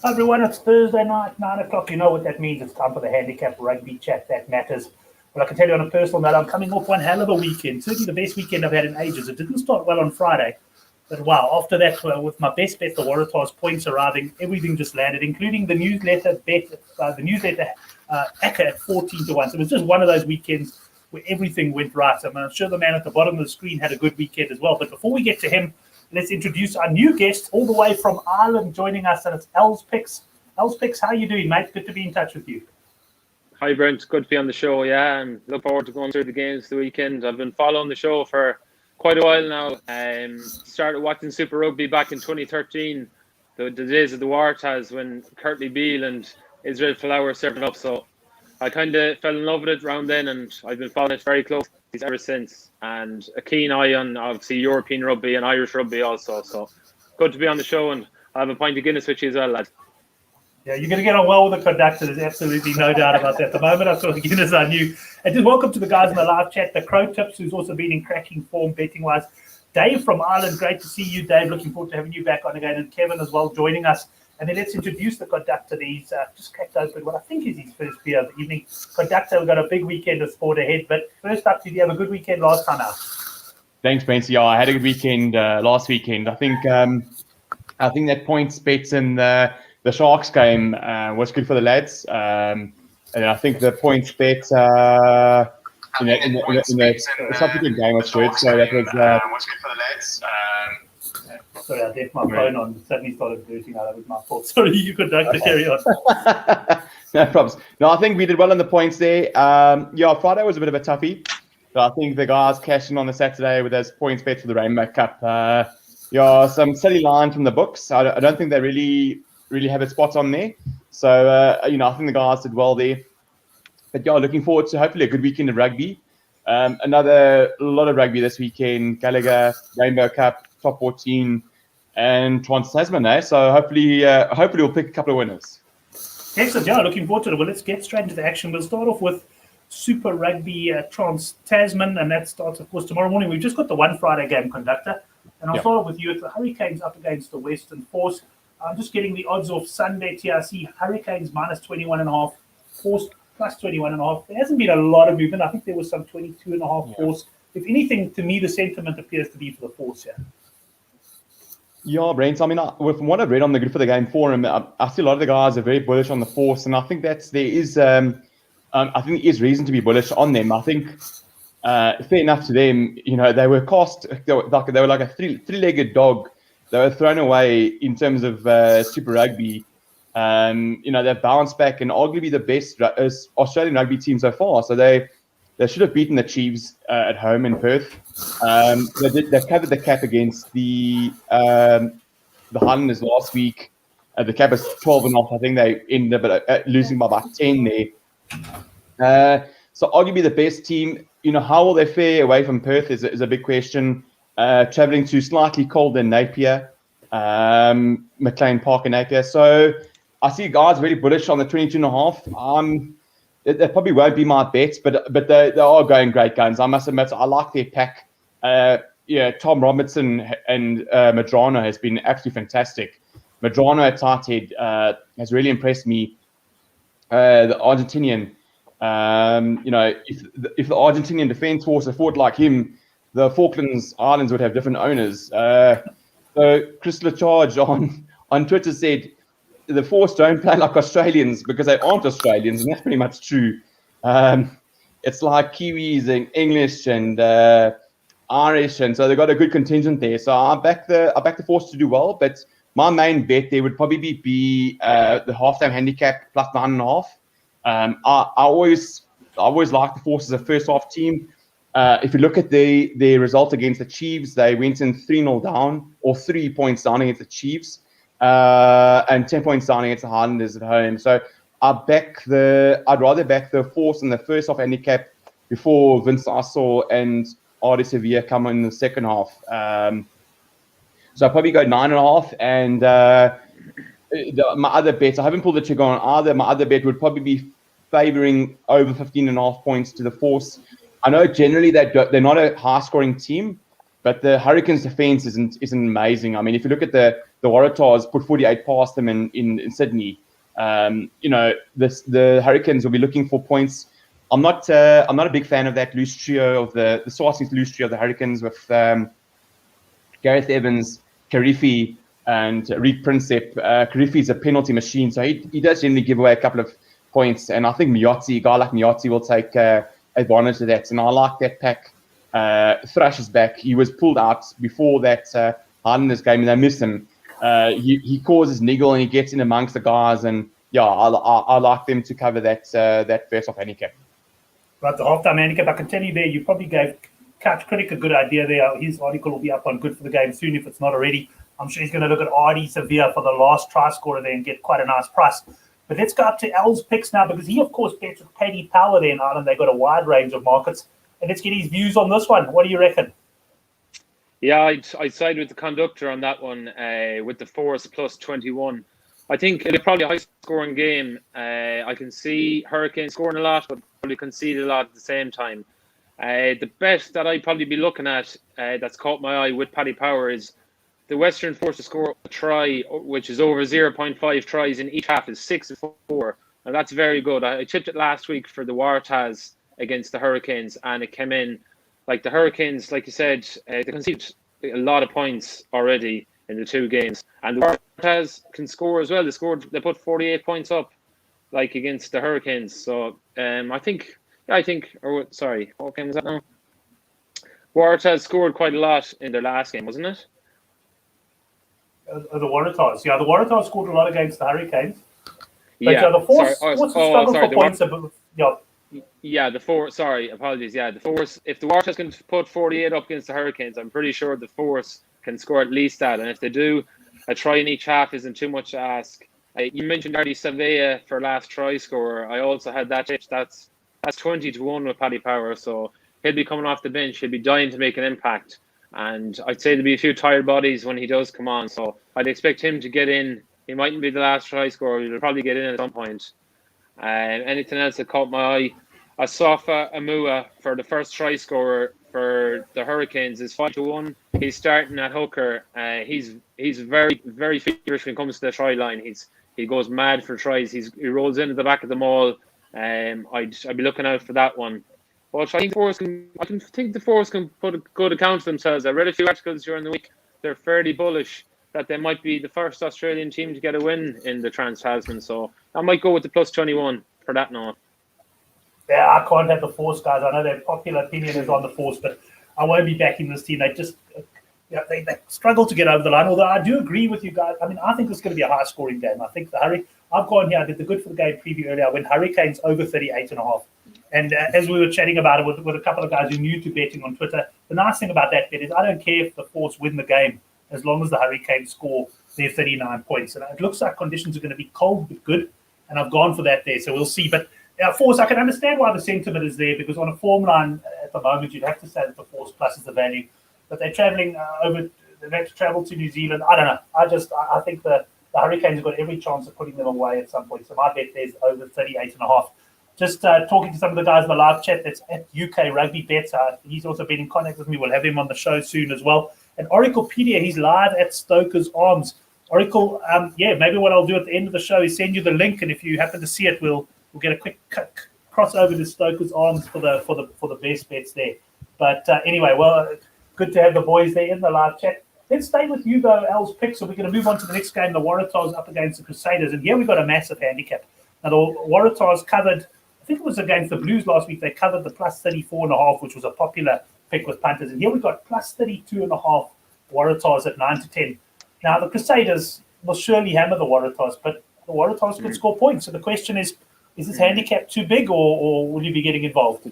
Hi everyone, it's Thursday night, 9 o'clock. You know what that means. It's time for the Handicap Rugby Chat that matters. But I can tell you on a personal note, I'm coming off one hell of a weekend. Certainly the best weekend I've had in ages. It didn't start well on Friday. But wow, after that, with my best bet, the Waratahs points arriving, everything just landed, including the newsletter bet, ACCA at 14-1. So it was just one of those weekends where everything went right. I'm sure the man at the bottom of the screen had a good weekend as well. But before we get to him, let's introduce our new guest all the way from Ireland joining us, and it's Els Picks. Els Picks, how are you doing, mate? Good to be in touch with you. Hi, Brent. Good to be on the show, yeah, and look forward to going through the games the weekend. I've been following the show for quite a while now. Started watching Super Rugby back in 2013, the days of the Waratahs when Curtly Beale and Israel Flower served up. So I kind of fell in love with it around then, and I've been following it very closely ever since. And a keen eye on, obviously, European rugby and Irish rugby also. So good to be on the show, and I have a pint of Guinness with you as well, lad. Yeah, you're going to get on well with the conductor. There's absolutely no doubt about that. At the moment, I saw the Guinness I knew. And just welcome to the guys in the live chat, the Crow Tips, who's also been in cracking form betting-wise. Dave from Ireland, great to see you, Dave. Looking forward to having you back on again. And Kevin as well joining us. And then let's introduce the conductor. He's just cracked open what I think is his first beer of the evening. Conductor, we've got a big weekend of sport ahead. But first up, did you have a good weekend last time out? Thanks, Brent. Yeah, I had a good weekend last weekend. I think that points bets in the Sharks game was good for the lads. And I think the points bet in the subsequent game was good. So that was good for the lads. Sorry, I left my phone on. Suddenly started blurting out. That was my fault. Sorry, you conductor, carry on. No problems. No, I think we did well on the points there. Friday was a bit of a toughie. So I think the guys cashing on the Saturday with those points bet for the Rainbow Cup. Some silly line from the books. I don't think they really have it spot on there. So, I think the guys did well there. But looking forward to hopefully a good weekend of rugby. A lot of rugby this weekend. Gallagher, Rainbow Cup, Top 14, and Trans-Tasman. So hopefully we'll pick a couple of winners. Excellent. Yeah, looking forward to it. Well, let's get straight into the action. We'll start off with Super Rugby Trans-Tasman, and that starts, of course, tomorrow morning. We've just got the one Friday game, conductor. And I'll start off with you. It's the Hurricanes up against the Western Force. I'm just getting the odds off Sunbet here. I see Hurricanes minus 21.5, Force plus 21.5. There hasn't been a lot of movement. I think there was some 22.5 Force. If anything, to me, the sentiment appears to be for the Force here. Yeah, Brent. I mean, from what I've read on the Good for the Game forum, I see a lot of the guys are very bullish on the Force, and I think there is reason to be bullish on them. I think fair enough to them. They were cast. They were like a three-legged dog. They were thrown away in terms of Super Rugby. They've bounced back and arguably the best Australian rugby team so far. So they should have beaten the Chiefs at home in Perth. They covered the cap against the Highlanders last week. The cap is 12.5. I think they ended up losing by about 10 there. So arguably the best team. How will they fare away from Perth is a big question. Traveling to slightly colder Napier, McLean Park and Napier. So I see guys really bullish on the 22.5. That probably won't be my bet, but they are going great guns. I must admit, I like their pack. Tom Robertson and Madrano has been absolutely fantastic. Madrano at tight head has really impressed me. The Argentinian, if the Argentinian defense force had fought like him, the Falklands Islands would have different owners. So Chris LaCharge on Twitter said, the Force don't play like Australians because they aren't Australians, and that's pretty much true. It's like Kiwis and English and Irish, and so they've got a good contingent there. So I back the Force to do well, but my main bet there would probably be the halftime handicap plus 9.5. I always like the Force as a first half team. If you look at the result against the Chiefs, they went in 3-0 down or 3 points down against the Chiefs. And 10 points down against the Highlanders at home. So I'd rather back the Force in the first half handicap before Vince Arsaw and Ardi Sevilla come in the second half. So I'll probably go 9.5. And my other bets, I haven't pulled the trigger on either. My other bet would probably be favouring over 15.5 points to the Force. I know generally they're not a high-scoring team, but the Hurricanes' defence isn't amazing. I mean, if you look at the the Waratahs put 48 past them in Sydney. The Hurricanes will be looking for points. I'm not a big fan of that loose trio of the starting loose trio of the Hurricanes with Gareth Evans, Karifi, and Reed Prinsep. Karifi is a penalty machine, so he does generally give away a couple of points. And I think a guy like Miotti will take advantage of that. And I like that pack. Thrush is back. He was pulled out before that Highlanders game, and they missed him. He causes niggle and he gets in amongst the guys. And yeah, I like them to cover that face-off handicap. Right, the halftime handicap, I can tell you there, you probably gave Couch Critic a good idea there. His article will be up on Good for the Game soon if it's not already. I'm sure he's going to look at Artie Severe for the last try scorer there and get quite a nice price. But let's go up to Al's picks now, because he, of course, bets with Katie Power there in Ireland. They've got a wide range of markets. And let's get his views on this one. What do you reckon? Yeah, I'd side with the conductor on that one, with the Force plus 21. I think it'll probably a high-scoring game. I can see Hurricanes scoring a lot, but probably concede a lot at the same time. The bet that I'd probably be looking at that's caught my eye with Paddy Power is the Western Force to score a try, which is over 0.5 tries in each half, is 6-4. And that's very good. I tipped it last week for the Waratahs against the Hurricanes, and it came in. Like the Hurricanes, like you said, they conceded a lot of points already in the two games. And the Waratahs can score as well. They put 48 points up, like against the Hurricanes. So what game was that now? Waratahs scored quite a lot in their last game, wasn't it? The Waratahs. Yeah, the Waratahs scored a lot against the Hurricanes. But yeah, the Force struggle for points. Yeah, the Force. Sorry, apologies. Yeah, the Force. If the Waratahs can put 48 up against the Hurricanes, I'm pretty sure the Force can score at least that. And if they do, a try in each half isn't too much to ask. You mentioned Artie Savea for last try scorer. I also had that tip. That's 20-1 with Paddy Power. So he'll be coming off the bench. He'll be dying to make an impact. And I'd say there'll be a few tired bodies when he does come on. So I'd expect him to get in. He mightn't be the last try scorer. He'll probably get in at some point. Anything else that caught my eye? Asafa Amua for the first try scorer for the Hurricanes is 5-1. He's starting at hooker. He's very, very fierce when it comes to the try line. He goes mad for tries. He rolls in at the back of the maul. I'd be looking out for that one. But I think the Force can put a good account of themselves. I read a few articles during the week. They're fairly bullish that they might be the first Australian team to get a win in the Trans-Tasman. So I might go with the plus 21 for that note. Yeah, I can't have the Force, guys. I know their popular opinion is on the Force, but I won't be backing this team. They just they struggle to get over the line. Although I do agree with you guys. I mean, I think this is going to be a high-scoring game. I think I've gone here. I did the Good for the Game preview earlier. I went Hurricanes over 38.5. And as we were chatting about it with a couple of guys who are new to betting on Twitter, the nice thing about that bet is I don't care if the Force win the game as long as the Hurricanes score their 39 points. And it looks like conditions are going to be cold but good, and I've gone for that there. So we'll see. But Force, I can understand why the sentiment is there, because on a form line at the moment, you'd have to say that the Force plus is the value. But they're travelling they've had to travel to New Zealand. I don't know. I think the Hurricanes have got every chance of putting them away at some point. So my bet there's over 38.5. Just talking to some of the guys in the live chat that's at UK Rugby Bets. He's also been in contact with me. We'll have him on the show soon as well. And Oraclepedia, he's live at Stoker's Arms. Oracle, maybe what I'll do at the end of the show is send you the link, and if you happen to see it, we'll get a quick crossover to Stoker's Arms for the best bets there. But anyway, well, good to have the boys there in the live chat. Let's stay with you though, Al's pick. So we're going to move on to the next game. The Waratahs up against the Crusaders, and here we've got a massive handicap. Now the Waratahs covered, I think it was against the Blues last week. They covered the plus 34.5, which was a popular pick with punters. And here we've got plus 32.5 Waratahs at 9-10. Now the Crusaders will surely hammer the Waratahs, but the Waratahs could score points. So the question is this handicap too big, or will you be getting involved?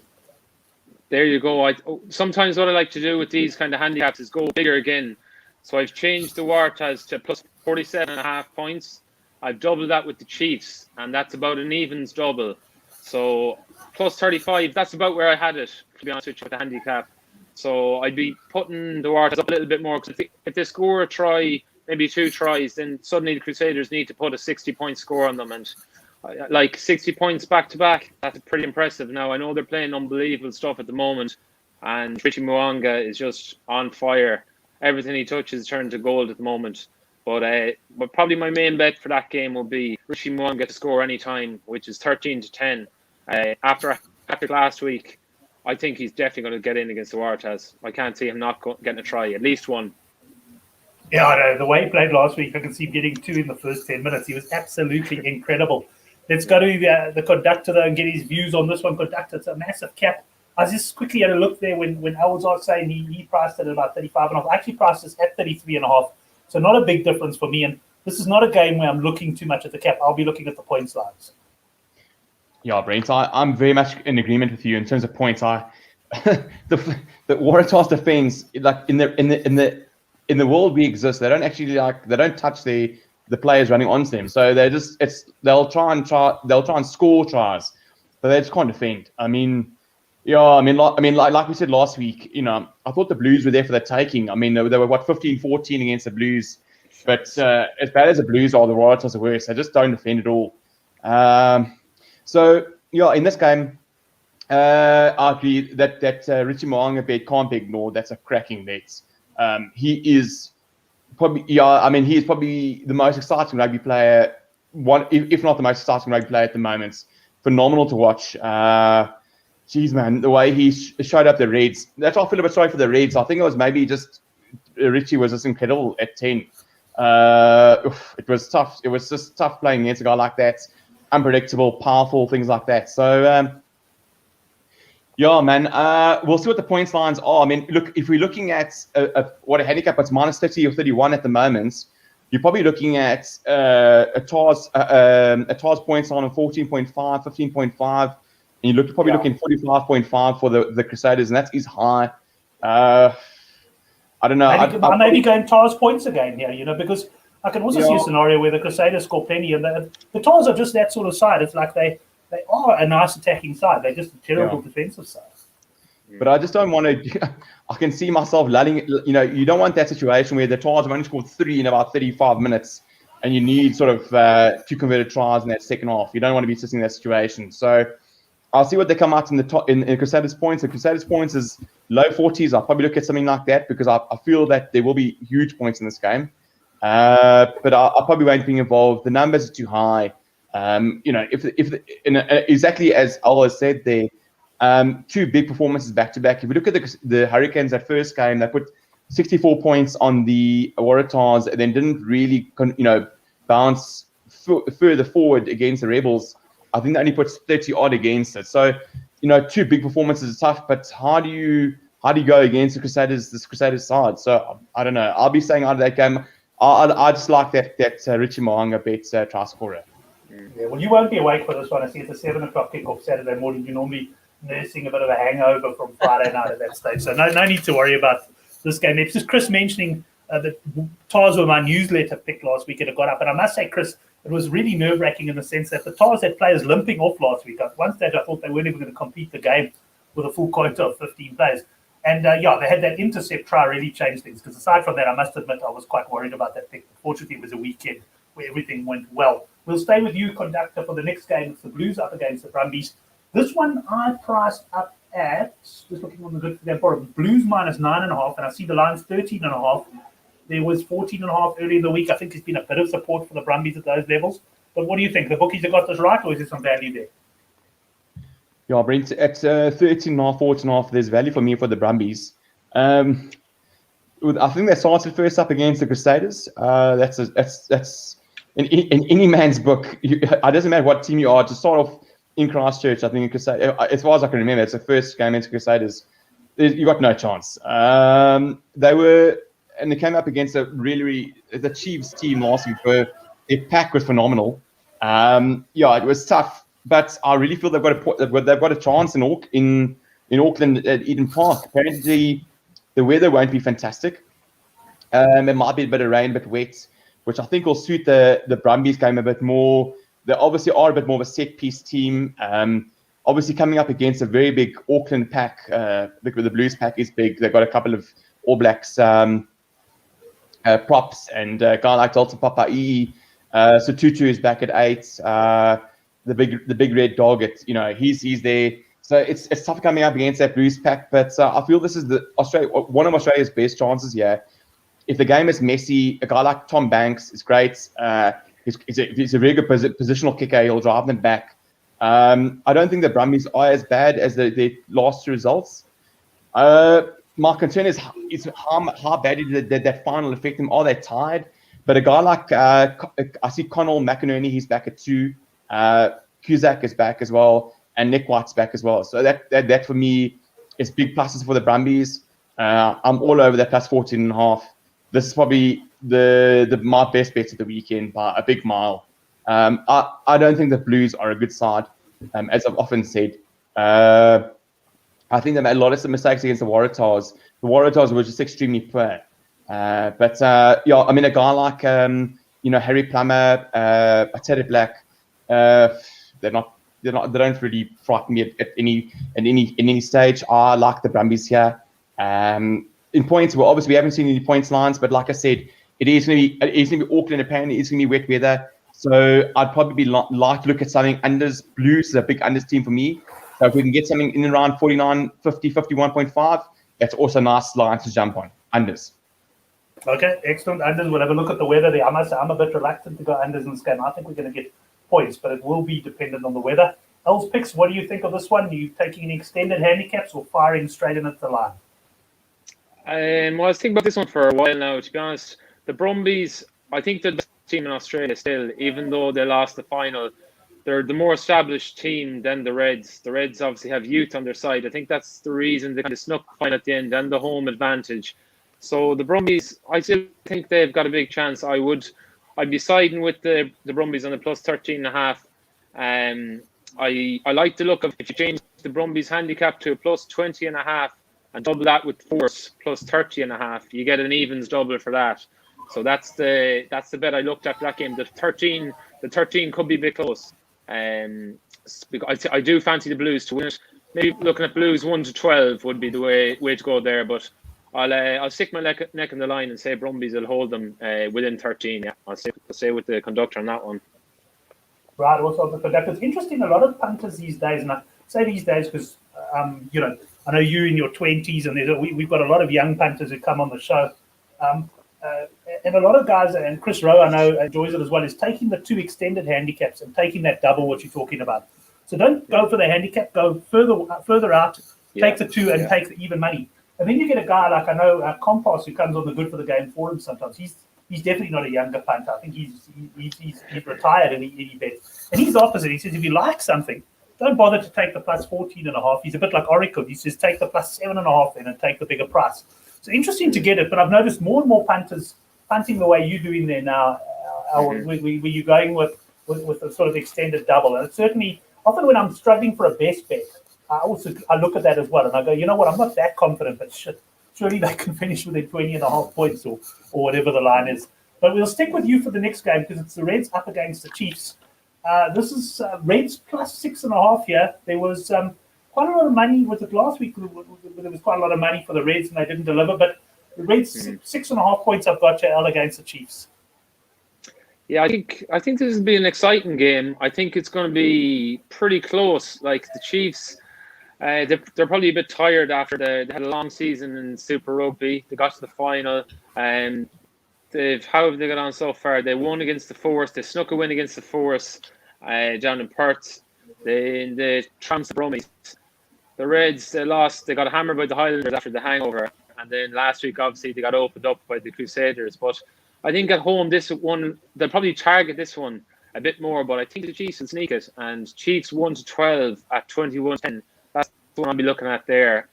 There you go. Sometimes what I like to do with these kind of handicaps is go bigger again. So I've changed the Waratahs to plus 47.5 points. I've doubled that with the Chiefs, and that's about an evens double. So plus 35, that's about where I had it, to be honest with you, with the handicap. So I'd be putting the Waratahs up a little bit more, because if they score a try, maybe two tries, then suddenly the Crusaders need to put a 60-point score on them. And like 60 points back-to-back, that's pretty impressive. Now, I know they're playing unbelievable stuff at the moment, and Richie Mwanga is just on fire. Everything he touches turns to gold at the moment. But probably my main bet for that game will be Richie Mo'unga to score any time, which is 13-10. After last week, I think he's definitely going to get in against the Waratahs. I can't see him not getting a try, at least one. Yeah, I know. The way he played last week, I can see him getting 2 in the first 10 minutes. He was absolutely incredible. Let's go to the conductor, though, and get his views on this one. Conductor, it's a massive cap. I just quickly had a look there when I was saying he priced it at about 35.5. I actually priced this at 33.5. So not a big difference for me. And this is not a game where I'm looking too much at the cap. I'll be looking at the points lines. Yeah, Brent, I'm very much in agreement with you in terms of points. The Waratahs defense, like in the world we exist, they don't touch the players running onto them. So they'll try and score tries, but they just can't defend. Like we said last week, I thought the Blues were there for the taking. I mean, they were 15-14 against the Blues, but as bad as the Blues are, the Waratahs are worse. They just don't defend at all. So in this game, I agree that Richie Mo'unga bet can't be ignored. That's a cracking bet. He is probably the most exciting rugby player, if not the most exciting rugby player at the moment. Phenomenal to watch. Jeez, man, the way he showed up the Reds. That's why I feel a bit sorry for the Reds. I think it was maybe just Richie was just incredible at 10. It was tough. It was just tough playing against a guy like that. Unpredictable, powerful, things like that. So, we'll see what the points lines are. I mean, look, if we're looking at what a handicap, it's minus 30 or 31 at the moment, you're probably looking at a TARS points line of 14.5, 15.5, and you're probably looking 45.5 for the Crusaders, and that is high. I don't know. I may be going TARS points again here, because I can also see a scenario where the Crusaders score plenty, and the TARS are just that sort of side. It's like they are a nice attacking side. They're just a terrible defensive side. But I just don't want to. I can see myself letting it. You don't want that situation where the TARS have only scored 3 in about 35 minutes, and you need sort of 2 converted tries in that second half. You don't want to be sitting in that situation. So I'll see what they come out in Crusaders points. The Crusaders points is low 40s. I'll probably look at something like that because I feel that there will be huge points in this game. But I probably won't be involved. The numbers are too high. Exactly as Al has said there, 2 big performances back to back. If we look at the Hurricanes, that first game, they put 64 points on the Waratahs, and then didn't really, bounce further forward against the Rebels. I think they only put 30 odd against it. So, 2 big performances is tough. But how do you go against this Crusaders side? So I don't know. I'll be staying out of that game. I just like that Richie Mo'unga bet try scorer. Yeah, well, you won't be awake for this one. I see it's a 7 o'clock kickoff Saturday morning. You're normally nursing a bit of a hangover from Friday night at that stage. So no need to worry about this game. It's just Chris mentioning that TARS were my newsletter pick last week and it got up. And I must say, Chris, it was really nerve-wracking in the sense that the TARS had players limping off last week. At one stage, I thought they weren't even going to complete the game with a full quota of 15 players. And, they had that intercept try really changed things. Because aside from that, I must admit I was quite worried about that pick. Fortunately, it was a weekend where everything went well. We'll stay with you, conductor, for the next game. It's the Blues up against the Brumbies. This one I priced up at, just looking on the good for them, Blues minus 9.5, and I see the line's 13.5. There was 14.5 early in the week. I think there's been a bit of support for the Brumbies at those levels. But what do you think? The bookies have got this right, or is there some value there? Yeah, Brent, at 13.5, 14.5, there's value for me for the Brumbies. I think they started first up against the Crusaders. That's in any man's book. It doesn't matter what team you are. To start off in Christchurch, I think as far as I can remember, it's the first game against Crusaders. You got no chance. They came up against the Chiefs team last week. Where their pack was phenomenal. It was tough, but I really feel they've got a chance in Auckland at Eden Park. Apparently, the weather won't be fantastic. It might be a bit of rain, a bit wet, which I think will suit the Brumbies game a bit more. They obviously are a bit more of a set-piece team. Obviously, coming up against a very big Auckland pack. The Blues pack is big. They've got a couple of All Blacks props and a guy like Dalton Papai'i. So Tutu is back at 8. The big red dog, he's there. So it's tough coming up against that Blues pack. But I feel this is one of Australia's best chances here. if the game is messy, a guy like Tom Banks is great. He's a very good positional kicker. He'll drive them back. I don't think the Brumbies are as bad as their last two results. My concern is how bad did that final affect them? Are they tired? But a guy like I see Connell McInerney, he's back at 2. Cusack is back as well, and Nick White's back as well. So that for me is big pluses for the Brumbies. I'm all over that plus 14.5. This is probably my best bet of the weekend by a big mile. I don't think the Blues are a good side, as I've often said. I think they made a lot of mistakes against the Waratahs. The Waratahs were just extremely poor. But I mean, a guy like Harry Plummer, Ateri Black, they don't really frighten me at any stage. I like the Brumbies here. In points, well, obviously we haven't seen any points lines, but like I said, it is going to be Auckland. Apparently, it's going to be wet weather. So I'd probably like to look at something unders. Blues is a big unders team for me. So if we can get something in and around 49, 50, 51.5, that's also a nice line to jump on. Unders. Okay, excellent. Unders, we'll have a look at the weather there. I must say, I'm a bit reluctant to go unders in this game. I think we're going to get points, but it will be dependent on the weather. Els Picks, what do you think of this one? Are you taking any extended handicaps or firing straight in at the line? Well, I was thinking about this one for a while now, to be honest. The Brumbies, I think they're the best team in Australia still, even though they lost the final. They're the more established team than the Reds. The Reds obviously have youth on their side. I think that's the reason they kind of snuck the final at the end and the home advantage. So the Brumbies, I still think they've got a big chance. I'd be siding with the Brumbies on the plus 13.5. I like the look of, if you change the Brumbies handicap to a plus 20.5 and double that with force plus 30.5, you get an evens double for that. So that's the bet I looked at for that game. The 13 could be a bit close. I do fancy the Blues to win it. Maybe looking at Blues 1-12 would be the way to go there, but I'll stick my neck in the line and say Brumbies will hold them within 13. Yeah, I'll say with the conductor on that one. Right, also the conductor. It's interesting. A lot of punters these days, and I say these days because I know you in your 20s, and we've got a lot of young punters who come on the show. And a lot of guys, and Chris Rowe, I know, enjoys it as well, is taking the 2 extended handicaps and taking that double, what you're talking about. So don't go for the handicap, go further out, take the 2 and take the even money. And then you get a guy like, I know, Compas, who comes on the Good for the Game forum sometimes. He's definitely not a younger punter. I think he's retired and he bets. And he's opposite. He says, if you like something, don't bother to take the plus 14.5. He's a bit like Oracle. He says, take the plus 7.5 then and take the bigger price. So interesting to get it, but I've noticed more and more punters punting the way you're doing there now. Were you going with a sort of extended double? And it's certainly, often when I'm struggling for a best bet, I look at that as well, and I go, you know what, I'm not that confident, but shit, surely they can finish within 20.5 points or whatever the line is. But we'll stick with you for the next game because it's the Reds up against the Chiefs. This is Reds plus 6.5 here. There was quite a lot of money. Was it last week? There was quite a lot of money for the Reds and they didn't deliver. But the Reds 6.5 points I've got you, Al, against the Chiefs. Yeah, I think this will be an exciting game. I think it's going to be pretty close. Like the Chiefs, they're probably a bit tired after they had a long season in Super Rugby. They got to the final, and how have they got on so far? They won against the Force. They snuck a win against the Force down in Perth. They trounced the Brumbies. The Reds, they lost. They got hammered by the Highlanders after the hangover, and then last week obviously they got opened up by the Crusaders. But I think at home this one they'll probably target this one a bit more. But I think the Chiefs will sneak it, and Chiefs 1-12 at 21.10. That's what I'll be looking at there.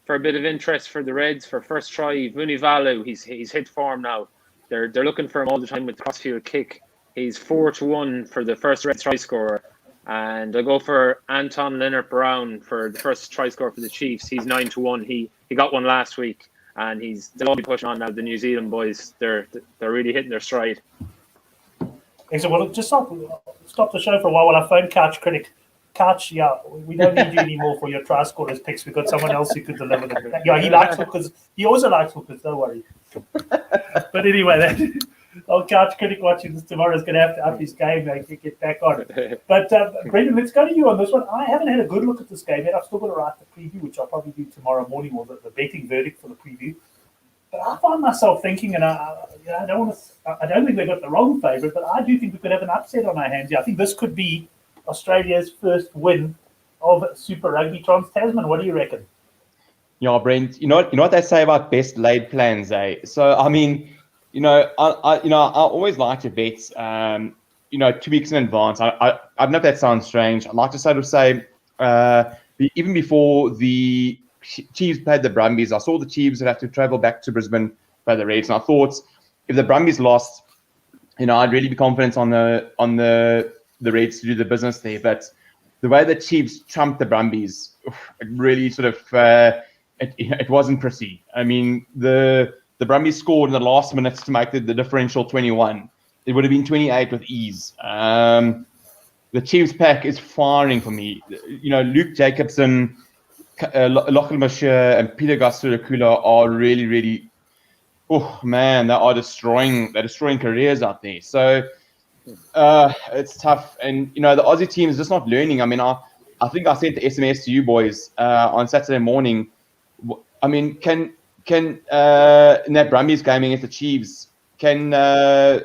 For a bit of interest for the Reds for first try, Vunivalu, he's hit form now. They're looking for him all the time with the crossfield kick. He's 4-1 for the first Reds try scorer. And I'll go for Anton Leonard-Brown for the first try scorer for the Chiefs. He's 9-1. He got one last week, and they'll all be pushing on now. The New Zealand boys, they're really hitting their stride. Excellent. Well, just stop the show for a while I phone Couch Critic. Couch, yeah, we don't need you anymore for your try scorers picks. We've got someone else who could deliver them. Yeah, he likes hookers. He also likes hookers. Don't worry. But anyway, old Couch Critic watching this tomorrow is going to have to up his game and get back on it. But Brendan, let's go to you on this one. I haven't had a good look at this game yet. I've still got to write the preview, which I'll probably do tomorrow morning, or the betting verdict for the preview. But I find myself thinking, and I don't think they've got the wrong favourite, but I do think we could have an upset on our hands here. I think this could be Australia's first win of Super Rugby Trans-Tasman. What do you reckon? Yeah, Brent. You know what they say about best laid plans, eh? So I mean, I always like to bet. 2 weeks in advance. I don't know if that sounds strange. I'd like to sort of say, even before the Chiefs played the Brumbies, I saw the Chiefs would have to travel back to Brisbane by the Reds, and I thought if the Brumbies lost, I'd really be confident on the Reds to do the business there. But the way the Chiefs trumped the Brumbies, it really sort of it wasn't pretty. I mean, the Brumbies scored in the last minutes to make the differential 21. It would have been 28 with ease. The Chiefs pack is firing for me. Luke Jacobson, Lachlan Mashir, and Peter Gasturikula are really, really, oh man, they're destroying careers out there. So it's tough. And the Aussie team is just not learning. I mean, I think I sent the SMS to you boys on Saturday morning. I mean, can in that Brumbies game against the Chiefs, can Dan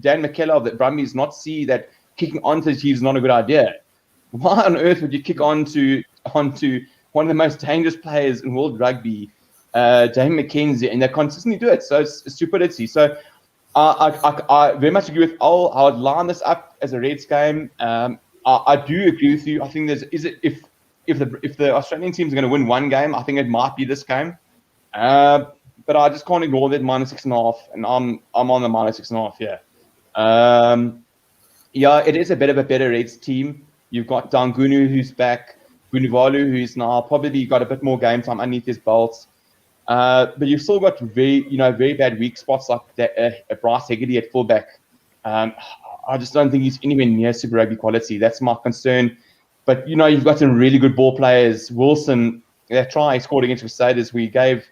McKellar of the Brumbies not see that kicking onto the Chiefs is not a good idea? Why on earth would you kick onto one of the most dangerous players in world rugby, Jamie McKenzie, and they consistently do it? So it's stupidity. So I very much agree with Ol. I would line this up as a Reds game. I do agree with you. I think if the Australian teams are going to win one game, I think it might be this game. But I just can't ignore that -6.5, and I'm on the -6.5 here. It is a bit of a better Reds team. You've got Dangunu, who's back, Vunivalu, who's now probably got a bit more game time underneath his belt. But you've still got very bad weak spots like that, Bryce Hegarty at fullback. I just don't think he's anywhere near Super Rugby quality. That's my concern. But you've got some really good ball players. Wilson, that try he scored against Crusaders, we gave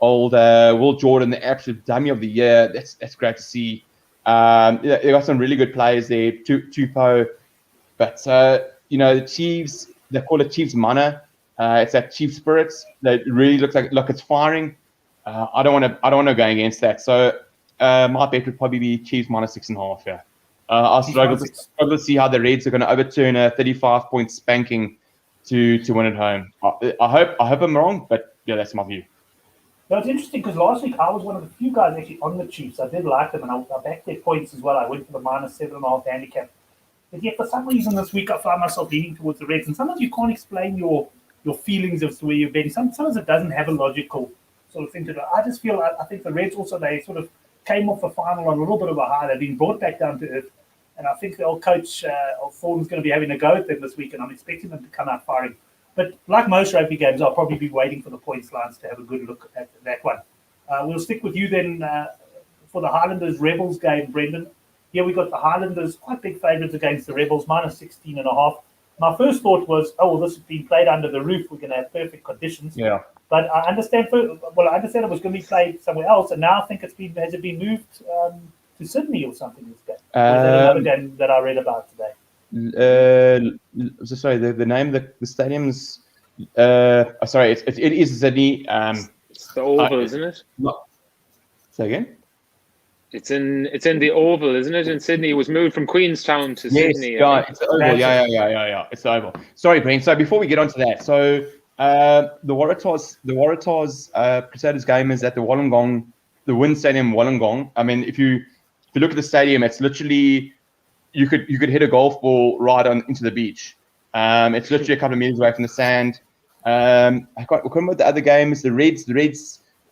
old Will Jordan the absolute dummy of the year. That's great to see. They got some really good players there. Tupou, but the Chiefs, they call it Chiefs mana. It's that Chiefs spirits that really looks like it's firing. I don't want to go against that. So my bet would probably be Chiefs -6.5. Yeah. I struggle to see how the Reds are going to overturn a 35-point spanking to win at home. I hope I'm wrong, but yeah, that's my view. No, it's interesting because last week I was one of the few guys actually on the Chiefs. I did like them, and I backed their points as well. I went for the -7.5 handicap. But yet, for some reason this week I find myself leaning towards the Reds. And sometimes you can't explain your feelings of where you're betting. Sometimes it doesn't have a logical sort of thing to do. I just feel I think the Reds also, they sort of came off the final on a little bit of a high. They've been brought back down to earth. And I think the old coach of Thorn's going to be having a go at them this week, and I'm expecting them to come out firing. But like most rugby games, I'll probably be waiting for the points lines to have a good look at that one. We'll stick with you then for the Highlanders-Rebels game, Brendan. Here we got the Highlanders, quite big favourites against the Rebels, -16.5. My first thought was, this has been played under the roof. We're going to have perfect conditions. Yeah. But I understand it was going to be played somewhere else, and now I think has it been moved to Sydney or something this game? Or is that another game that I read about today? Sorry, the name of the stadium's sorry, it is Sydney. It's the Oval, isn't it? Say again? It's in the Oval, isn't it? In Sydney, it was moved from Queenstown to Sydney. Yeah, it's the Oval. Yeah. It's the Oval. Sorry, Brent. So before we get onto that, so the Waratahs Crusaders game is at the Wollongong, the Wind Stadium, Wollongong. I mean, if you look at the stadium, it's literally you could hit a golf ball right on into the beach. It's literally a couple of meters away from the sand. I can't remember what the other game is. The Reds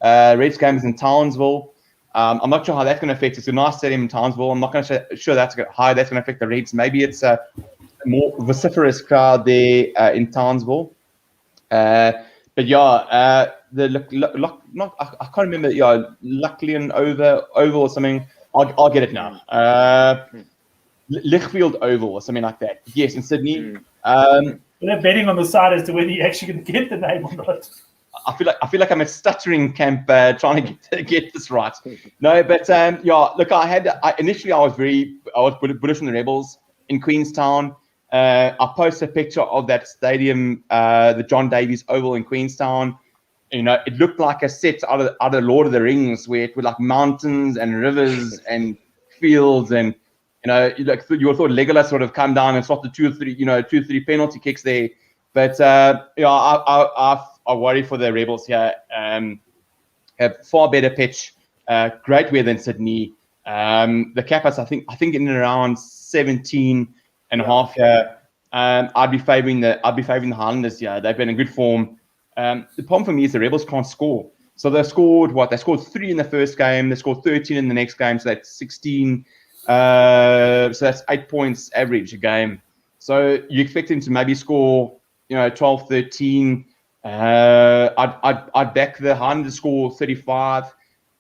game is in Townsville. I'm not sure how that's going to affect. It's a nice stadium in Townsville. I'm not going to sure how that's going to affect the Reds. Maybe it's a more vociferous crowd there in Townsville. But yeah, I can't remember. Yeah, Lucklian Oval or something. I'll get it now. Lichfield Oval or something like that. Yes, in Sydney. They're betting on the side as to whether you're actually going to get the name or not. I feel like I'm a stuttering camp trying to get this right. No, but look, initially I was bullish on the Rebels in Queenstown. I posted a picture of that stadium, the John Davies Oval in Queenstown. it looked like a set out of Lord of the Rings, where it was like mountains and rivers and fields, and you thought Legolas would have come down and stopped the two or three penalty kicks there. But I worry for the Rebels here. Have far better pitch, great weather than Sydney. The Kappas, I think in and around 17 and a half here. I'd be favouring the Highlanders here. They've been in good form. The problem for me is the Rebels can't score. So they scored 3 in the first game. They scored 13 in the next game. So that's 16. So that's 8 points average a game. So you expect them to maybe score, 12, 13. I'd back the Highlanders to score 35.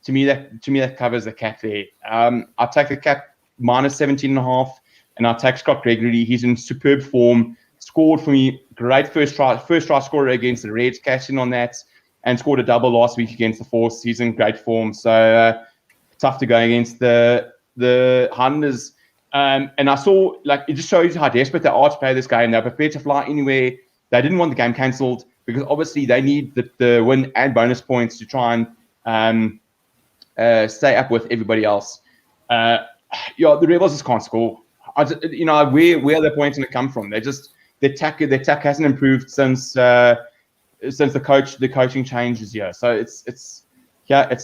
To me, that covers the cap there. I'll take the cap minus 17.5, and I'll take Scott Gregory. He's in superb form. Scored for me, great first try scorer against the Reds, cashed in on that, and scored a double last week against the Force. He's in great form. So tough to go against the Highlanders. And I saw, it just shows you how desperate they are to play this game. They're prepared to fly anywhere. They didn't want the game cancelled because obviously they need the win and bonus points to try and stay up with everybody else. The Rebels just can't score. Where are they points going to come from? The attack hasn't improved since the coaching changes here. So it's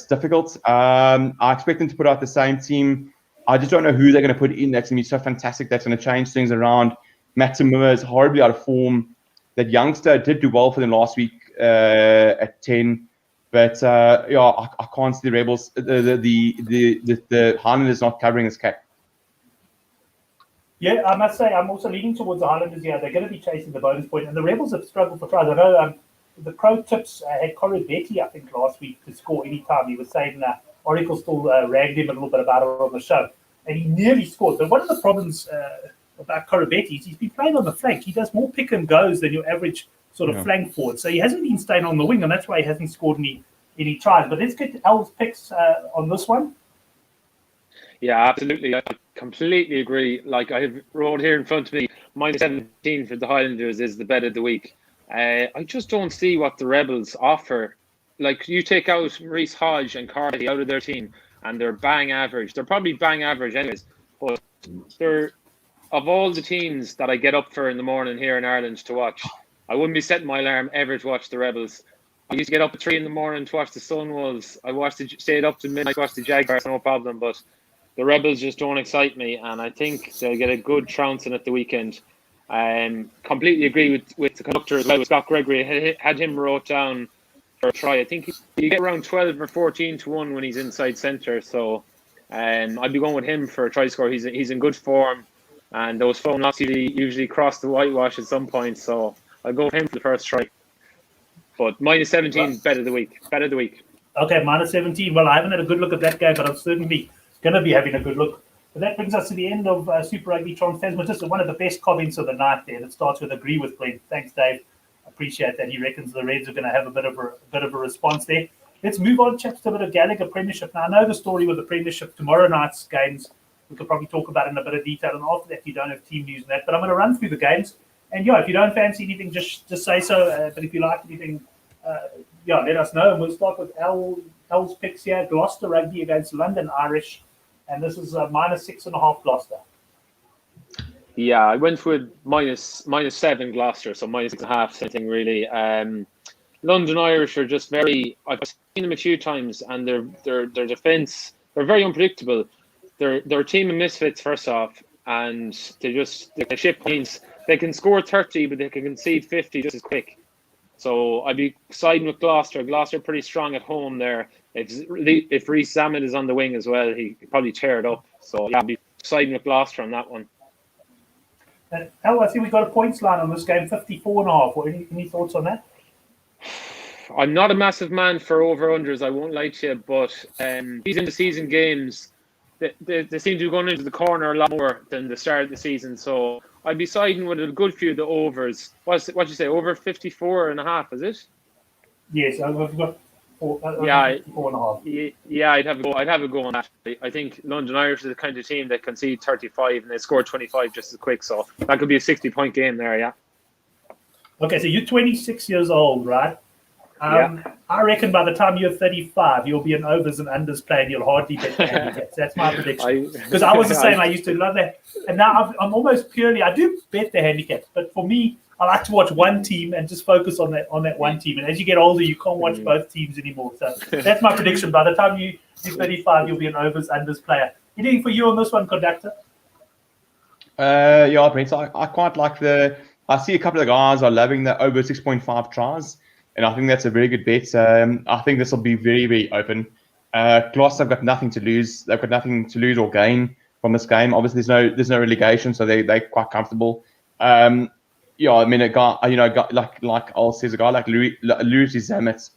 difficult. I expect them to put out the same team. I just don't know who they're going to put in. That's going to be so fantastic. That's going to change things around. Matt Timmer is horribly out of form. That youngster did do well for them last week at 10. But I can't see the Rebels. The Highlanders not covering this cap. Yeah, I must say I'm also leaning towards the Highlanders here. They're going to be chasing the bonus point, and the Rebels have struggled for tries. I know the Pro Tips had Corribetti, I think, last week to score any time. He was saying Oracle still ragged him a little bit about it on the show, and he nearly scored. But one of the problems about Corribetti is he's been playing on the flank. He does more pick and goes than your average sort of flank forward. So he hasn't been staying on the wing, and that's why he hasn't scored any tries. But let's get to Al's picks on this one. Yeah, absolutely. I completely agree. I wrote here in front of me, minus 17 for the Highlanders is the bet of the week. I just don't see what the Rebels offer. You take out Maurice Hodge and Carty out of their team, and they're bang average. They're probably bang average anyways. But they're, of all the teams that I get up for in the morning here in Ireland to watch, I wouldn't be setting my alarm ever to watch the Rebels. I used to get up at 3 in the morning to watch the Sunwolves. I stayed up to midnight to watch the Jaguars, no problem. But the Rebels just don't excite me, and I think they'll get a good trouncing at the weekend. Completely agree with the conductor as well. With Scott Gregory, had him wrote down for a try. I think you get around 12 or 14 to 1 when he's inside centre. So I'd be going with him for a try score. He's in good form, and those phone knocks usually cross the whitewash at some point. So I'll go with him for the first try. But minus 17, bet of the week. Okay, minus 17. Well, I haven't had a good look at that game, but I'm certainly going to be having a good look. But that brings us to the end of Super Rugby Trans-Tasman. Just one of the best comments of the night there that starts with agree with Brent. Thanks, Dave. Appreciate that. He reckons the Reds are going to have a bit of a response there. Let's move on, chaps, to a bit of Gallagher Premiership. Now, I know the story with the Premiership tomorrow night's games. We could probably talk about it in a bit of detail. And after that, you don't have team news and that. But I'm going to run through the games. And, if you don't fancy anything, just say so. But if you like anything, let us know. And we'll start with L's picks here. Gloucester Rugby against London Irish. And this is minus 6.5 Gloucester. Yeah, I went with minus 7 Gloucester, so minus 6.5, something really. London Irish are just I've seen them a few times, and their defence, they're very unpredictable. They're a team of misfits, first off, and they ship points. They can score 30, but they can concede 50 just as quick. So I'd be siding with Gloucester. Gloucester are pretty strong at home there. If Reece Zammit is on the wing as well, he could probably tear it up. So yeah, I'd be siding with Gloucester on that one. I think we got a points line on this game, 54.5. Any thoughts on that? I'm not a massive man for over-unders, I won't lie to you, but these in-the-season games, they seem to be going into the corner a lot more than the start of the season. So I'd be siding with a good few of the overs. What you say, over 54.5, is it? Yes, I've got 54.5. Yeah, I'd have a go on that. I think London Irish is the kind of team that concede 35 and they score 25 just as quick. So that could be a 60-point game there, yeah. Okay, so you're 26 years old, right? I reckon by the time you're 35, you'll be an overs and unders player and you'll hardly bet the handicaps. That's my prediction. Because I was the same. I used to love that. And now I'm almost purely, I do bet the handicaps. But for me, I like to watch one team and just focus on that one team. And as you get older, you can't watch both teams anymore. So that's my prediction. By the time you're 35, you'll be an overs, unders player. Anything for you on this one, conductor? Yeah, Brent. I quite like I see a couple of guys are loving the over 6.5 tries. And I think that's a very good bet. I think this will be very, very open. Gloucester have got nothing to lose. They've got nothing to lose or gain from this game. Obviously, there's no relegation, so they're quite comfortable. Yeah, I mean, a guy like Al says, a guy like Louis Zamet,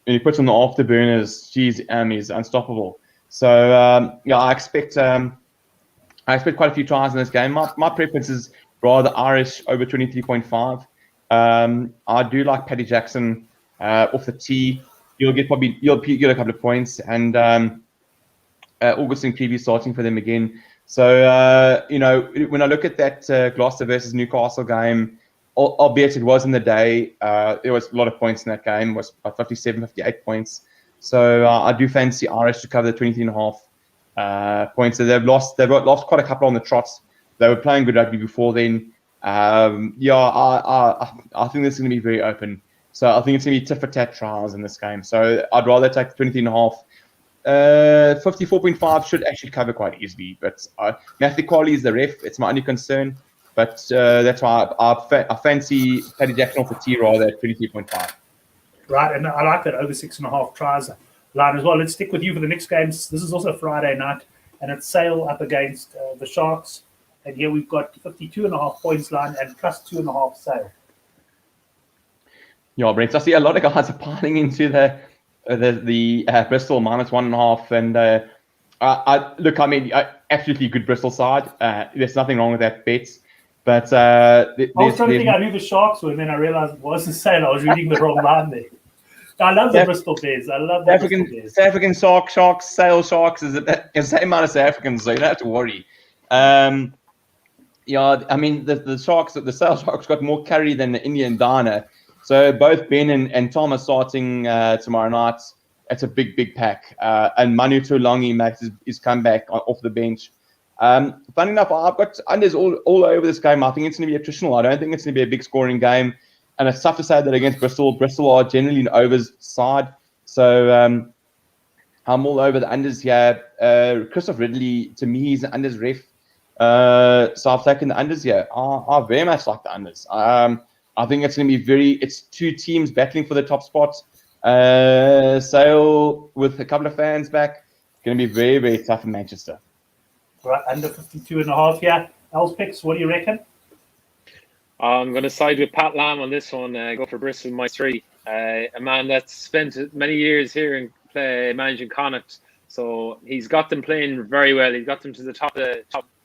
when he puts on the afterburners, geez, he's unstoppable. So yeah, I expect quite a few tries in this game. My preference is rather Irish over 23.5. I do like Paddy Jackson off the tee. You'll get a couple of points, and Augustine Creevy starting for them again. So when I look at that Gloucester versus Newcastle game, albeit it was in the day, there was a lot of points in that game. It was about 57, 58 points. So I do fancy Irish to cover the 23.5 points. So they've lost quite a couple on the trots. They were playing good rugby before then. I think this is going to be very open. So I think it's going to be tit for tat trials in this game. So I'd rather take the 23.5. 54.5 should actually cover quite easily. But Matthew Qualley is the ref. It's my only concern. But that's why I fancy Paddy Jackson off the tee rather at 23.5. Right, and I like that over 6.5 tries line as well. Let's stick with you for the next games. This is also Friday night, and it's Sale up against the Sharks. And here we've got 52.5 points line and plus 2.5 Sale. Yeah, Brent, I see a lot of guys are piling into the Bristol minus 1.5. And look, I mean, absolutely good Bristol side. There's nothing wrong with that bet. But I was trying to think I knew the Sharks were, and then I realized it wasn't Sale. I was reading the wrong line there. I love the Bristol Bears. I love the Bristol Bears. South African Sharks, Sale Sharks is the same amount as South Africans, so you don't have to worry. Yeah, I mean, the Sharks, the Sale Sharks got more carry than the Indian Dana. So both Ben and Tom are starting tomorrow night. It's a big pack. And Manu Tuilagi makes his comeback off the bench. Funny enough, I've got unders all over this game. I think it's going to be attritional. I don't think it's going to be a big scoring game. And it's tough to say that against Bristol. Bristol are generally an overs side. So I'm all over the unders here. Christoph Ridley, to me, he's an unders ref. So I've taken the unders here. I very much like the unders. I think it's going to be it's two teams battling for the top spot. Sale with a couple of fans back. Going to be very, very tough in Manchester. Right, under 52.5 here. Else picks, what do you reckon? I'm going to side with Pat Lam on this one. Go for Bristol -3. A man that's spent many years here in managing Connacht. So he's got them playing very well. He's got them to the top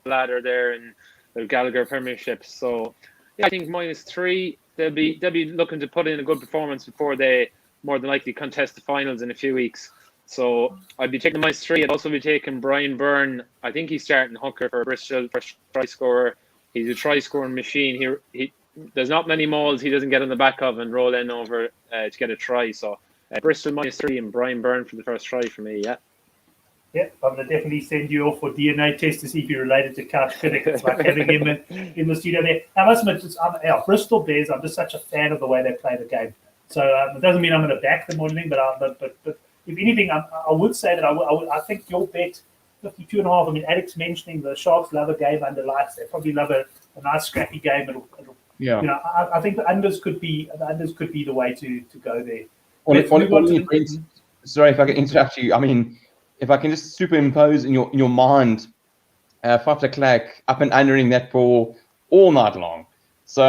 ladder there in the Gallagher Premiership. So yeah, I think -3. They'll be looking to put in a good performance before they more than likely contest the finals in a few weeks. So I'd be taking -3. I'd also be taking Brian Byrne. I think he's starting hooker for Bristol for try scorer. He's a try scoring machine. He there's not many mauls he doesn't get on the back of and roll in over to get a try. So Bristol -3 and Brian Byrne for the first try for me. Yeah. Yeah, I'm going to definitely send you off for DNA test to see if you're related to Couch Critic. It's like having him in the studio there. I must admit, Bristol Bears, I'm just such a fan of the way they play the game. So it doesn't mean I'm going to back them or anything, but if anything, I would say that I think your bet, 52.5. I mean, Alex mentioning the Sharks love a game under lights. They probably love a nice scrappy game. Yeah. You know, I think the unders could be the way to go there. Sorry if I can interrupt you. I mean, if I can just superimpose in your mind, Faf de Klerk up and undering that for all night long. So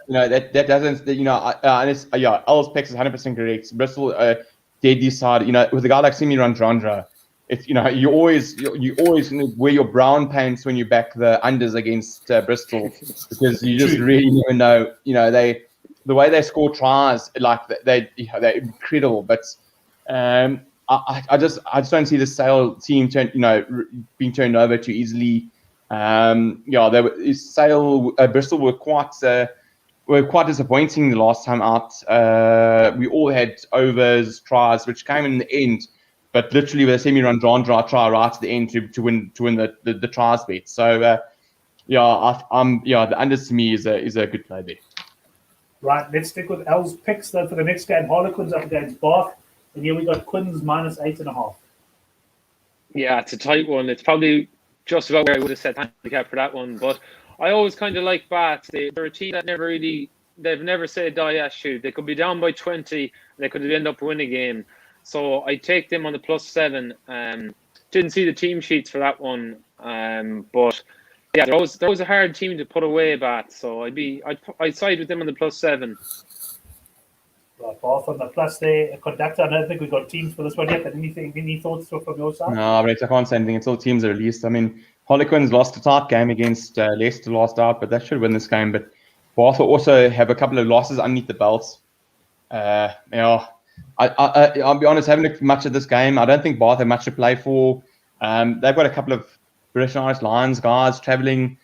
that doesn't Al's picks is 100% correct. Bristol deadly side. With a guy like Simi Randrandra, it's you always wear your brown pants when you back the unders against Bristol because you just really never know. The way they score tries, like they're incredible, but. I just don't see the Sale team being turned over too easily. Bristol were quite were quite disappointing the last time out. We all had overs, tries, which came in the end, but literally with a semi-run drawn try right at the end to win the tries bet. So the unders to me is a good play there. Right, let's stick with L's picks though for the next game. Harlequins up against Bath, and here we got Quins -8.5. Yeah, it's a tight one. It's probably just about where I would have set handicap for that one. But I always kind of like Bath. They're a team that they've never said die as shoot. They could be down by 20, and they could end up winning a game. So I take them on the +7. Didn't see the team sheets for that one, but yeah, they're always a hard team to put away, Bath. So I'd side with them on the +7. Right, Bath on the plus there. Conductor, I don't think we've got teams for this one yet, but any thoughts from your side? No, but I can't say anything until teams are released. I mean, Harlequins lost a tight game against Leicester last out, but they should win this game. But Bath will also have a couple of losses underneath the belts. I'll be honest, haven't looked much at this game. I don't think Bath have much to play for. They've got a couple of British and Irish Lions guys travelling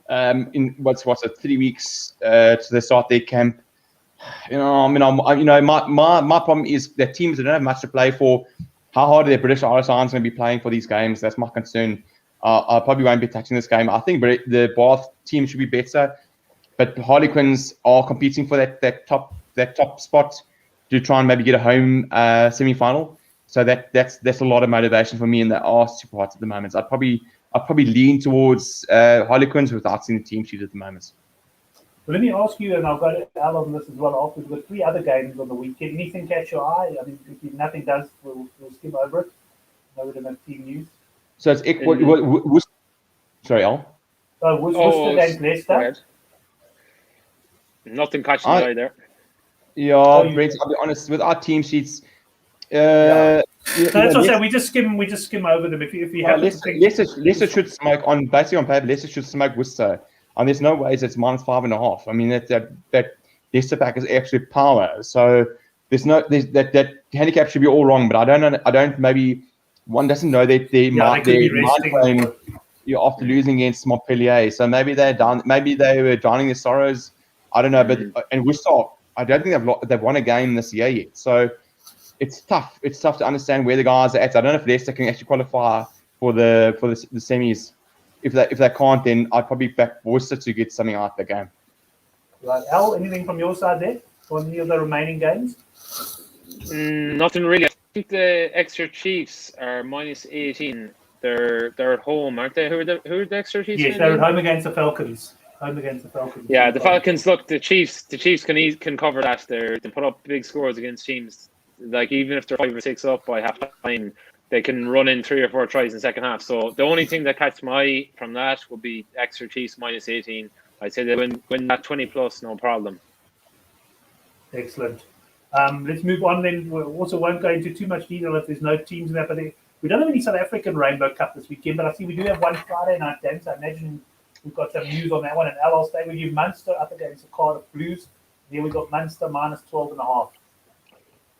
in what's it, 3 weeks to they start their camp. My problem is that teams that don't have much to play for. How hard are their British Irish Lions going to be playing for these games? That's my concern. I probably won't be touching this game. I think the Bath team should be better, but Harlequins are competing for that top spot to try and maybe get a home semi-final. So that's a lot of motivation for me, and they are super hot at the moment. So I'd probably lean towards Harlequins without seeing the team sheet at the moment. Well, let me ask you, and I'll go to Al on this as well after. We've got 3 other games on the weekend. Anything catch your eye? I mean, if nothing does, we'll skim over it. No, we don't have team news. So it's sorry, Al. So Worcester against Leicester. Nothing catching the eye there. Yeah, Brent, I'll be honest, with our team sheets, so that's what I said. We just skim over them. If you have Leicester should smoke on paper. Leicester should smoke Worcester, and there's no ways it's -5.5. I mean that Leicester pack is absolute power. So that handicap should be all wrong. But I don't. Maybe one doesn't know that they might be playing after losing against Montpellier. So maybe they're down. Maybe they were drowning their sorrows. I don't know. But and Worcester, I don't think they've won a game this year yet. So it's tough. It's tough to understand where the guys are at. I don't know if Leicester can actually qualify for the semis. If they can't, then I'd probably back Worcester to get something out of the game. Right, Al, anything from your side there for any of the remaining games? Nothing really. I think the Exeter Chiefs are -18. They're at home, aren't they? Who are the Exeter Chiefs? Yes, they're at home against the Falcons. Yeah, the Falcons. Look, the Chiefs can cover that. They put up big scores against teams. Like even if they're 5 or 6 up by half time, they can run in 3 or 4 tries in the second half. So the only thing that catches my eye from that would be Exeter Chiefs -18. I'd say they win that 20+, no problem. Excellent. Let's move on then. We also won't go into too much detail if there's no teams in that. But we don't have any South African Rainbow Cup this weekend. But I see we do have one Friday night game. So I imagine we've got some news on that one. And Al, I'll stay with you. Munster up against the Cardiff Blues. Here we've got Munster -12.5.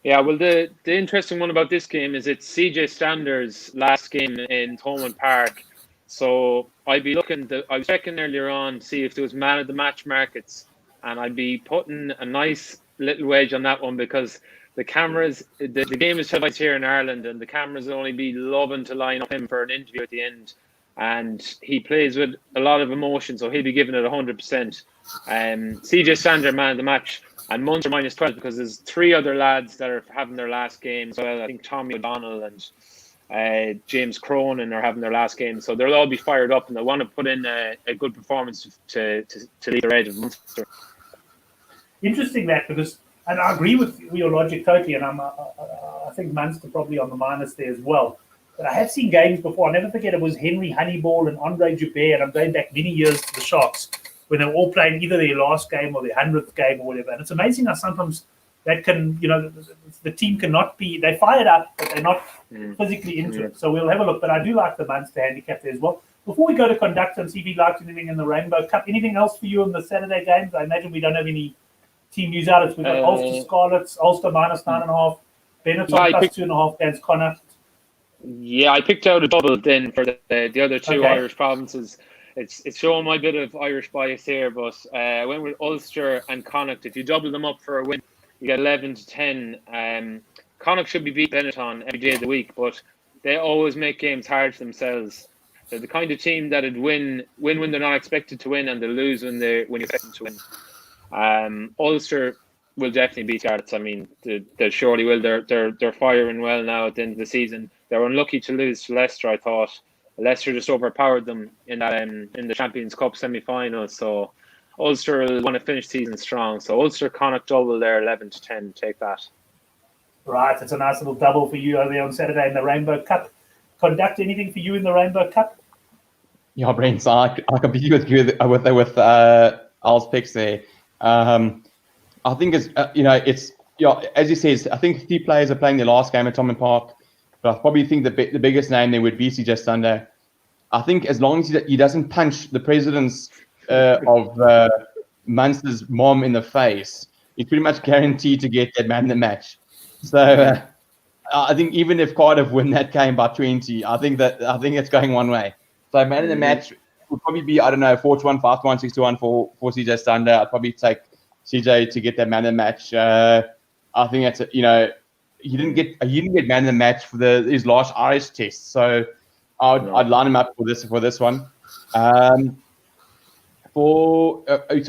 Yeah, well, the interesting one about this game is it's CJ Stander's last game in Thomond Park. So I'd be I was checking earlier on to see if there was man of the match markets, and I'd be putting a nice little wedge on that one because the cameras, the game is televised here in Ireland, and the cameras will only be loving to line up him for an interview at the end. And he plays with a lot of emotion, so he'll be giving it 100%. CJ Stander, man of the match. And Munster -12 because there's 3 other lads that are having their last game as well. I think Tommy O'Donnell and James Cronin are having their last game. So they'll all be fired up and they want to put in a good performance to lead the edge of Munster. Interesting that because, and I agree with your logic totally, and I think Munster probably on the minus there as well. But I have seen games before. I'll never forget it was Henry Honeyball and Andre Joubert, and I'm going back many years to the Sharks, when they're all playing either their last game or their 100th game or whatever. And it's amazing how sometimes that can, the team cannot be, they fired up, but they're not physically into it. So we'll have a look. But I do like the Munster handicap there as well. Before we go to conductor and see if he likes anything in the Rainbow Cup, anything else for you on the Saturday games? I imagine we don't have any team news out. We've got Ulster Scarlets, Ulster -9.5, Benetton +2.5 against Connacht. Yeah, I picked out a double then for the other 2 Irish provinces. it's showing my bit of Irish bias here, but I went with Ulster and Connacht. If you double them up for a win, you get 11-10. Connacht should be beat Benetton every day of the week, but they always make games hard for themselves. They're the kind of team that would win when they're not expected to win, and they lose when you expect them to win. Ulster will definitely beat Scarlets. I mean, they surely will. They're firing well now at the end of the season. They were unlucky to lose to Leicester, I thought. Leicester just overpowered them in that in the Champions Cup semi-final. So Ulster will want to finish the season strong. So Ulster Connacht double there, 11-10. Take that. Right, it's a nice little double for you over there on Saturday in the Rainbow Cup. Conduct anything for you in the Rainbow Cup? Yeah, Brent, so I completely agree with Al's picks there. I think it's as you said, I think 3 players are playing their last game at Thomond Park, but I probably think the biggest name there would be just under. I think as long as he doesn't punch the president's of Munster's mom in the face, he's pretty much guaranteed to get that man in the match. So I think even if Cardiff win that game by 20, I think it's going one way. So man in the match would probably be, I don't know, 4-1, 5-1, 6-1 for CJ Stander. I'd probably take CJ to get that man in the match. I think that's he didn't get man in the match for his last Irish test, so I'd line him up for this one. So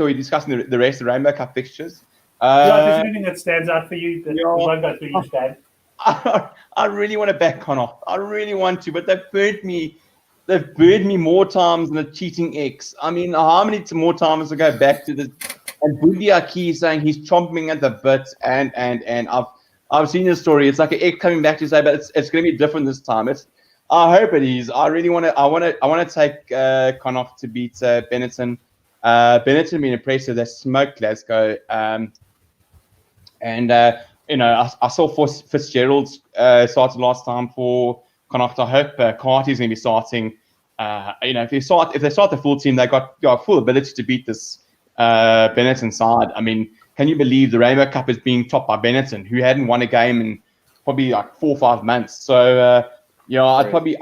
we're discussing the rest of the Rainbow Cup fixtures. If there's anything that stands out for you, that won't go through each game. I really want to back Connacht. I really want to, but they've burnt me more times than a cheating ex. I mean, how many more times to go back to this? And Budi Aki is saying he's chomping at the bit, and I've seen the story. It's like an egg coming back to say, but it's going to be different this time. I hope it is. I really want to. I want to take Connacht to beat Benetton. Benetton been impressive. They smoked Glasgow. I saw Fitzgerald's started last time for Connacht. I hope Carty's going to be starting. If they start the full team, they got full ability to beat this Benetton side. I mean, can you believe the Rainbow Cup is being topped by Benetton, who hadn't won a game in probably like 4 or 5 months? So I'd probably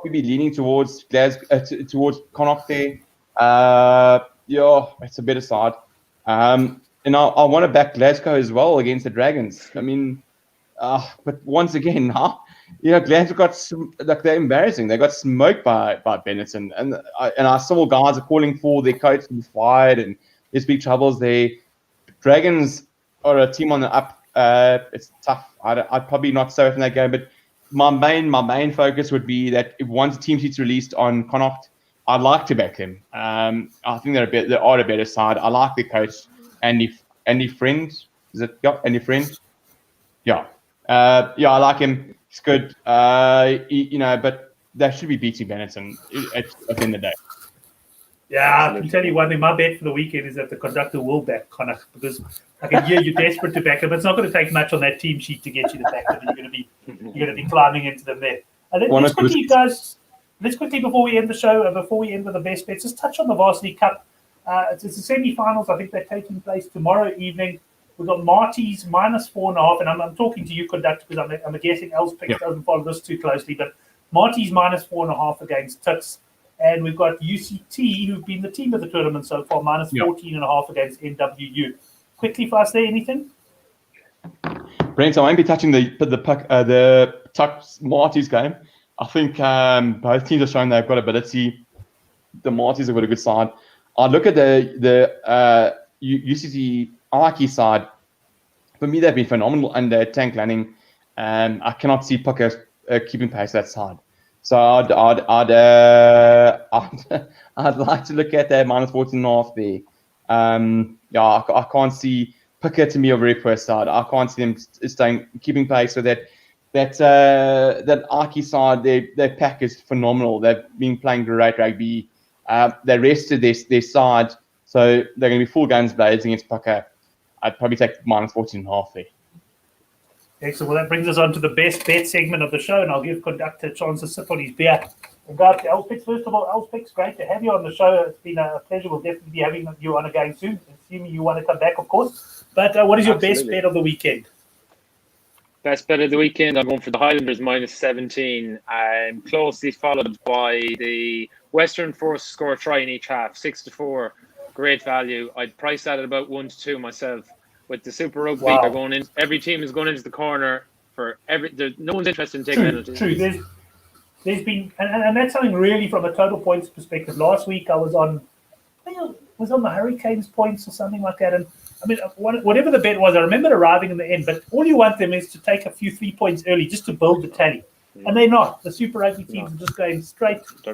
be leaning towards towards Connacht there. It's a better side. And I want to back Glasgow as well against the Dragons. I mean, but once again, Glasgow they're embarrassing. They got smoked by Benetton, and I saw guys are calling for their coach to be fired, and there's big troubles there. Dragons are a team on the up. It's tough. I'd probably not stay away from that game, but my main focus would be that if once the team sheet's released on Connacht, I'd like to back them. I think they are a better side. I like their coach. Andy Friend, is it? Yeah, Andy Friend. Yeah, I like him. He's good. But they should be beating Benetton at the end of the day. Yeah, I can tell you one thing. My bet for the weekend is that the conductor will back Connacht, because I can hear you're desperate to back him. It's not going to take much on that team sheet to get you to back them. You're going to be climbing into them there. And then let's quickly before we end the show, before we end with the best bets, just touch on the Varsity Cup. It's the semi-finals. I think they're taking place tomorrow evening. We've got Marty's -4.5, and I'm talking to you, conductor, because I'm guessing El's pick doesn't follow this too closely, but Marty's -4.5 against Tuts, and we've got UCT, who've been the team of the tournament so far, -14.5 against NWU. Quickly for us there, anything? Brent, I won't be touching the Tuts Marty's game. I think both teams are showing they've got ability. The Marty's have got a good side. I look at the UCT Arky side. For me, they've been phenomenal under Tank Lanning. I cannot see Pucker keeping pace that side. So I'd like to look at that -14.5 there. I can't see Pucker to me a very poor side. I can't see them keeping pace. So that Arky side, their pack is phenomenal. They've been playing great rugby. They rested their side, so they're going to be full guns blazing against Pucker. I'd probably take -14.5 there. Excellent. Well, that brings us on to the best bet segment of the show, and I'll give conductor a chance to sip on his beer. And go to Elspix. First of all, Elspix, great to have you on the show. It's been a pleasure. We'll definitely be having you on again soon, assuming you want to come back, of course. But what is your best bet of the weekend? Best bet of the weekend, I'm going for the Highlanders -17. Closely followed by the Western forced to score a try in each half, 6-4, great value. I'd price that at about 1-2 myself. With the Super Rugby, Wow. they're going in. Every team is going into the corner for no one's interested in taking penalties. True. There's been, and that's something really from a total points perspective. Last week I was on the Hurricanes points or something like that, and I mean whatever the bet was, I remember arriving in the end. But all you want them is to take a few 3 points early just to build the tally, and they're not. The Super Rugby teams are just going straight to the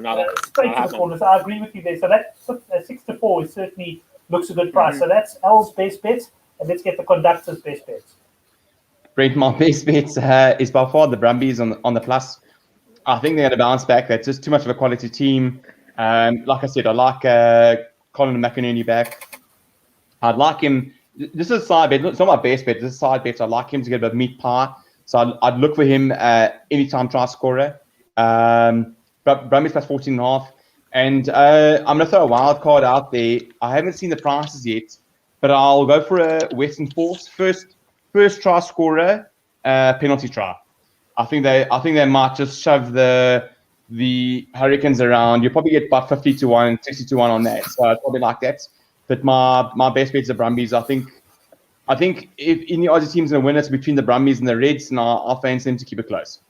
corner. So I agree with you there. So that 6-4 certainly looks a good price. So that's Al's best bets, and let's get the conductor's best bets. Brent, my best bets is by far the Brumbies on the plus. I think they're going to bounce back. That's just too much of a quality team. Like I said, I like Colin McInerney back. I'd like him. This is a side bet. It's not my best bet. This is a side bet. So I'd like him to get a bit of meat pie. So I'd look for him anytime try scorer. But Brumbies plus 14.5. And I'm going to throw a wild card out there. I haven't seen the prices yet, but I'll go for a Western Force first try scorer, penalty try. I think they might just shove the Hurricanes around. You'll probably get about 50-1, 60-1 on that. So I'd probably like that. But my best bet is the Brumbies. I think if any Aussie team's going to win, it's between the Brumbies and the Reds, and I'll fancy them to keep it close.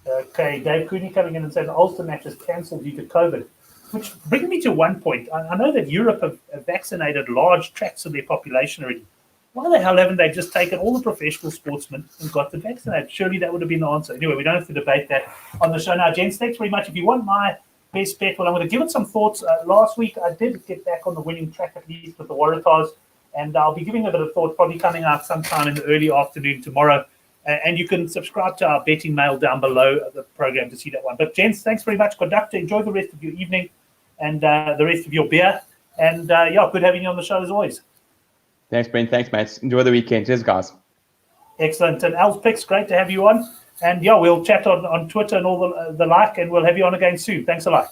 Okay, Dave Cooney coming in and saying the Ulster match is cancelled due to COVID, which brings me to one point. I know that Europe have vaccinated large tracts of their population already. Why the hell haven't they just taken all the professional sportsmen and got them vaccinated? Surely that would have been the answer. Anyway, we don't have to debate that on the show now. Gents, thanks very much. If you want my best bet, well, I'm going to give it some thoughts. Last week, I did get back on the winning track, at least with the Waratahs, and I'll be giving a bit of thought, probably coming out sometime in the early afternoon tomorrow. And you can subscribe to our betting mail down below the program to see that one. But, gents, thanks very much. Conductor, enjoy the rest of your evening and the rest of your beer. And, good having you on the show as always. Thanks, Brent. Thanks, mates. Enjoy the weekend. Cheers, guys. Excellent. And Al's Picks, great to have you on. And, we'll chat on Twitter and all the like, and we'll have you on again soon. Thanks a lot.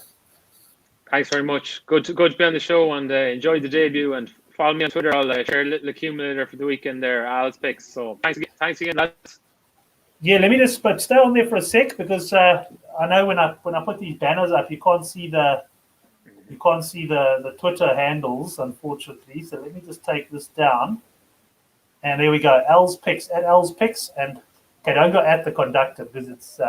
Thanks very much. Good to be on the show, and enjoy the debut. And follow me on Twitter. I'll share a little accumulator for the weekend there, Al's Picks. So thanks again, lads. Yeah, let me just stay on there for a sec, because I know when I put these banners up, you can't see the Twitter handles, unfortunately. So let me just take this down. And there we go. Al's Picks, at Al's Picks. And okay, don't go at the conductor, because it's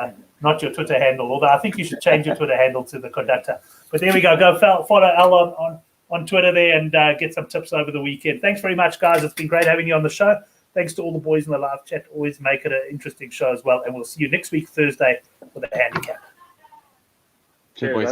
not your Twitter handle. Although I think you should change your Twitter handle to the conductor. But there we go. Go follow Al on Twitter there and get some tips over the weekend. Thanks very much, guys. It's been great having you on the show. Thanks to all the boys in the live chat. Always make it an interesting show as well. And we'll see you next week, Thursday, for the Handicap. Cheers, boys.